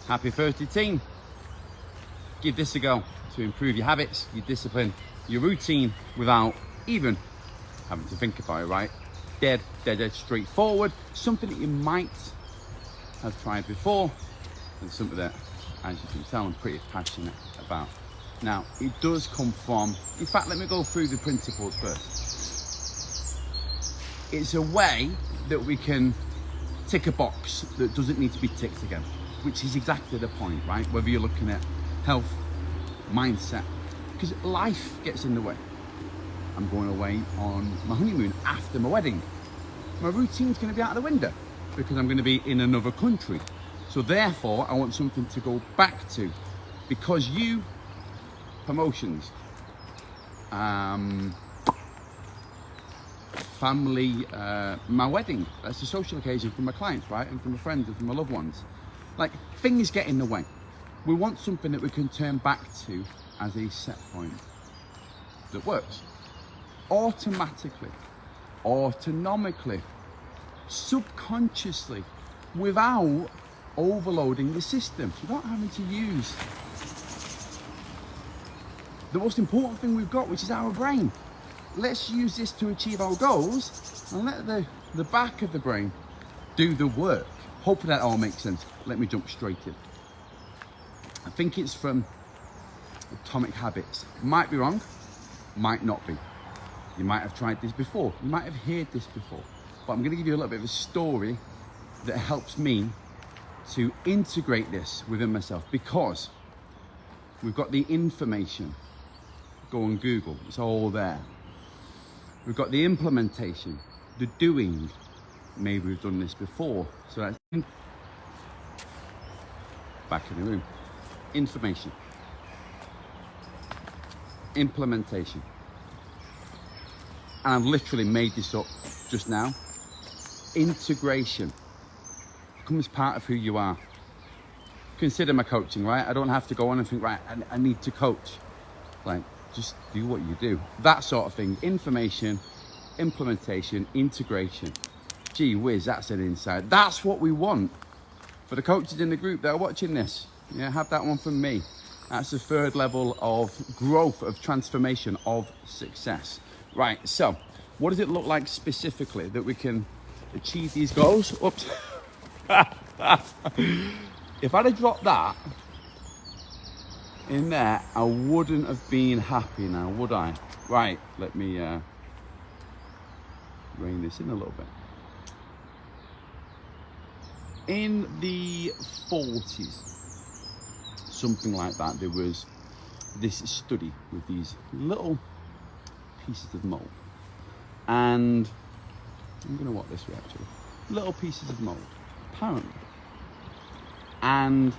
Happy Thursday, team. Give this a go to improve your habits, your discipline, your routine without even having to think about it, right? Dead straightforward. Something that you might have tried before, and something that, as you can tell, I'm pretty passionate about. Now, it does come from, in fact, let me go through the principles first. It's a way that we can tick a box that doesn't need to be ticked again, which is exactly the point, right? Whether you're looking at health, mindset, because life gets in the way. I'm going away on my honeymoon after my wedding. My routine's going to be out of the window because I'm going to be in another country. So therefore, I want something to go back to, because promotions, family, my wedding, that's a social occasion for my clients, right? And for my friends and for my loved ones. Like, things get in the way. We want something that we can turn back to as a set point that works. Automatically, autonomically, subconsciously, without overloading the system. Without having to use the most important thing we've got, which is our brain. Let's use this to achieve our goals and let the back of the brain do the work. Hopefully that all makes sense. Let me jump straight in. I think it's from Atomic Habits. Might be wrong, might not be. You might have tried this before. You might have heard this before. But I'm going to give you a little bit of a story that helps me to integrate this within myself, because we've got the information. Go on Google, it's all there. We've got the implementation, the doing. Maybe we've done this before. So that's back in the room. Information, implementation. And I've literally made this up just now. Integration becomes part of who you are. Consider my coaching, right? I don't have to go on and think, right, I need to coach. Like, just do what you do. That sort of thing. Information, implementation, integration. Gee whiz, that's an insight. That's what we want for the coaches in the group that are watching this. Yeah, have that one from me. That's the third level of growth, of transformation, of success. Right, so what does it look like specifically that we can achieve these goals? Oops. If I'd have dropped that in there, I wouldn't have been happy now, would I? Right, let me rein this in a little bit. In the 40s, something like that, there was this study with these little pieces of mold, and I'm going to walk this way actually. Little pieces of mold, apparently, and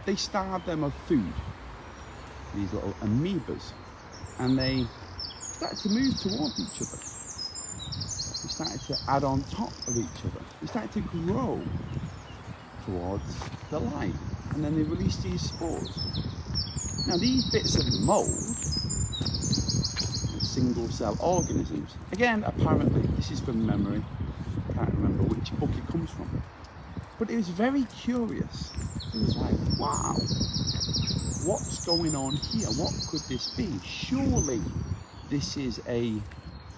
they starved them of food, these little amoebas, and they started to move towards each other. They started to add on top of each other. They started to grow towards the light, and then they released these spores. Now, these bits of mold, single cell organisms, again, apparently, this is from memory, I can't remember which book it comes from, but it was very curious. It was like, wow, what's going on here? What could this be? Surely this is a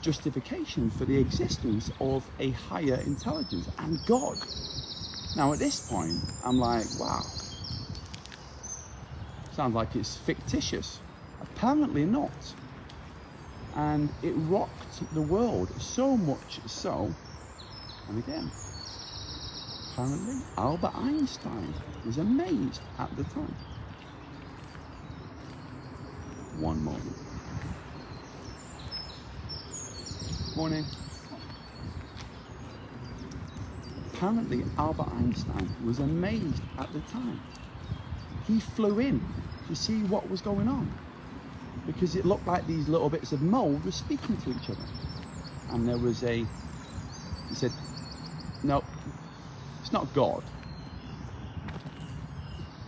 justification for the existence of a higher intelligence and God. Now at this point, I'm like, wow, sounds like it's fictitious. Apparently not. And it rocked the world, so much so, and again, apparently Albert Einstein was amazed at the time. One moment. Morning. Apparently Albert Einstein was amazed at the time. He flew in to see what was going on, because it looked like these little bits of mold were speaking to each other. And there was he said, no, it's not God.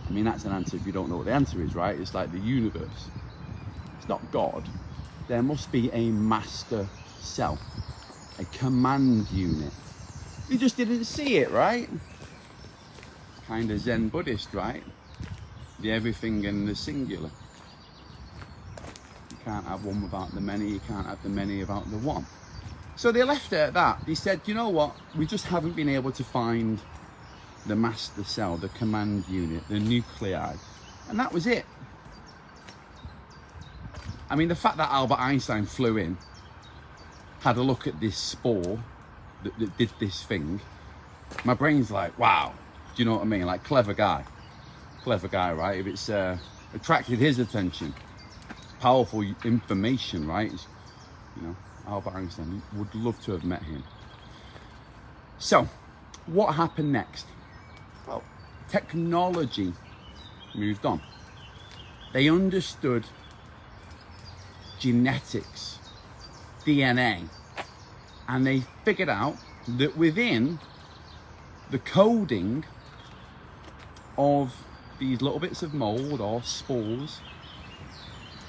I mean, that's an answer if you don't know what the answer is, right? It's like the universe. It's not God. There must be a master self, a command unit. You just didn't see it, right? kind of Zen Buddhist, right? The everything and the singular. You can't have one without the many, you can't have the many without the one. So they left it at that. They said, you know what, we just haven't been able to find the master cell, the command unit, the nuclei. And that was it. I mean, the fact that Albert Einstein flew in, had a look at this spore that did this thing, my brain's like, wow, do you know what I mean? Like, clever guy, right? If it's attracted his attention, powerful information, right? You know, Albert Einstein, would love to have met him. So, what happened next? Well, technology moved on. They understood genetics, DNA, and they figured out that within the coding of these little bits of mold or spores,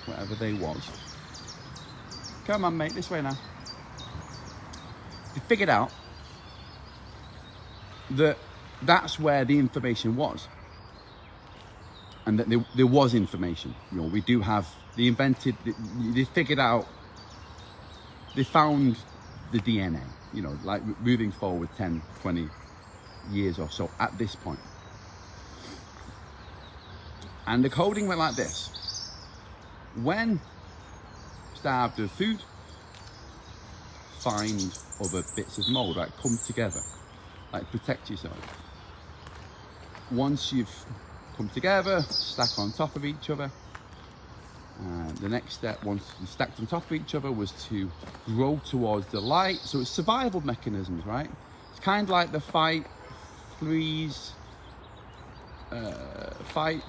whatever they was, come on mate, this way now, they figured out that that's where the information was, and that there was information. You know, we do have, they figured out, they found the DNA, you know, like moving forward 10, 20 years or so at this point. And the coding went like this. When starved of food, find other bits of mold, right? Come together, like protect yourself. Once you've come together, stack on top of each other. The next step, once you stacked on top of each other, was to grow towards the light. So it's survival mechanisms, right? It's kind of like the fight, freeze, flight,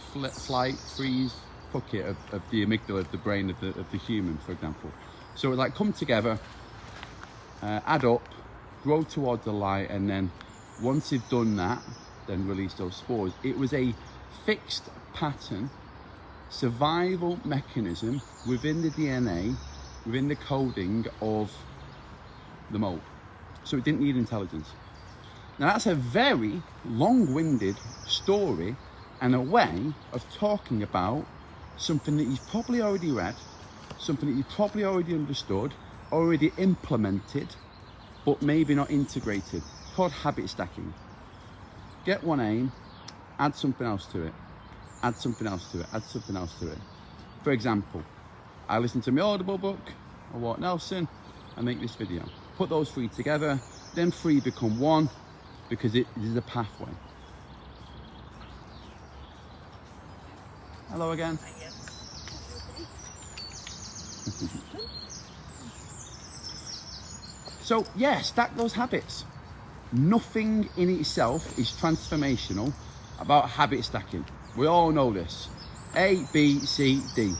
freeze bucket of the amygdala, of the brain of the human, for example. So it like come together, add up, grow towards the light, and then once you've done that, then release those spores. It was a fixed pattern survival mechanism within the DNA, within the coding of the mold. So it didn't need intelligence. Now that's a very long-winded story and a way of talking about something that you've probably already read, something that you've probably already understood, already implemented, but maybe not integrated. It's called habit stacking. Get one aim, add something else to it. Add something else to it, add something else to it. For example, I listen to my Audible book, or Walt Nelson, I make this video. Put those three together, then three become one, because it is a pathway. Hello again. So yeah, stack those habits. Nothing in itself is transformational about habit stacking. We all know this. A, B, C, D.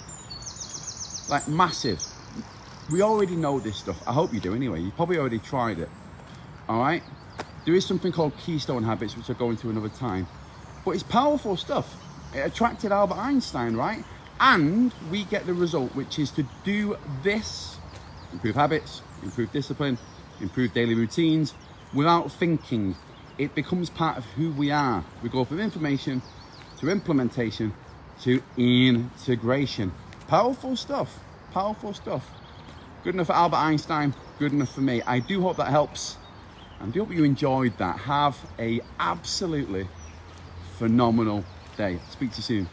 Like massive. We already know this stuff. I hope you do anyway. You probably already tried it. All right? There is something called keystone habits, which I'll go into another time. But it's powerful stuff. It attracted Albert Einstein, right? And we get the result, which is to do this, improve habits, improve discipline, improve daily routines, without thinking. It becomes part of who we are. We go from information to implementation to integration. Powerful stuff, powerful stuff. Good enough for Albert Einstein, good enough for me. I do hope that helps, and I do hope you enjoyed that. Have a absolutely phenomenal day. Speak to you soon.